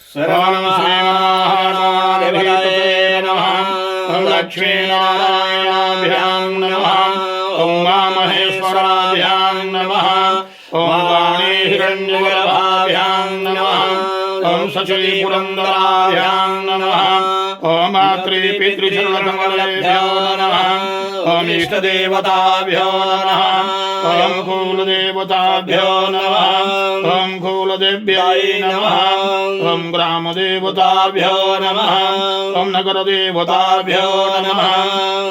ओम श्रीमन्नारायणाधिपतये नमः। ओम लक्ष्मीनारायणाभ्यां नमः। ओम उमामहेश्वराभ्यां नमः। ओम वाणी हिरण्यगर्भाभ्यां नमः। ओम शचीपुरन्दराभ्यां नमः। ओम मातृ पितृचरणकमलेभ्यो नमः। ओम इष्टदेवताभ्यो नमः। ओम कुलदेवताभ्यो नमः। ओम कुलदेव्यै नमः। ओम ग्रामदेवताभ्यो नमः। ओम नगरदेवताभ्यो नमः।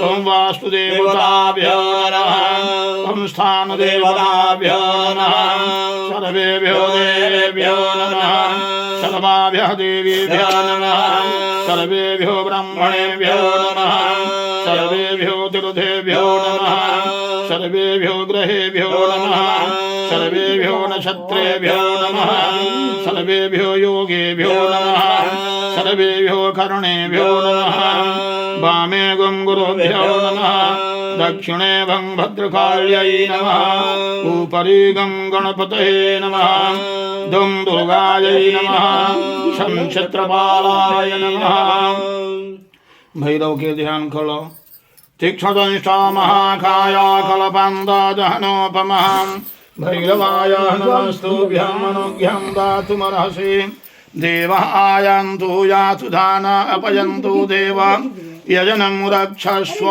ओम वास्तुदेवताभ्यो नमः। ओम स्थानदेवताभ्यो नमः। सर्वेभ्यो देवेभ्यो नमः। सर्वाभ्यः देवीभ्यो नमः। सर्वेभ्यो ब्राह्मणेभ्यो नमः। सर्वेभ्यो तीर्थेभ्यो नमः। सर्वेभ्यो ग्रहेभ्यो नमः। सर्वेभ्यो नक्षत्रेभ्यो नमः। सर्वेभ्यो योगेभ्यो नमः। सर्वेभ्यो कर्णेभ्यो नमः। वामे गुरुभ्यो नमः। दक्षिणे भद्रकाल्यै नमः। उपरि गणपतये नमः। दुं दुर्गायै नमः। शं क्षेत्रपालाय नमः। भैरव के ध्यान खोलो। तीक्ष्णदंष्टा महाकाया कल्पान्तादहनोपमः भैरवाय नमस्तुभ्यं अनुज्ञं दातुमर्हसि। देवः आयान्तु यातु दाना अपयन्तु देव यजनं रक्षस्व।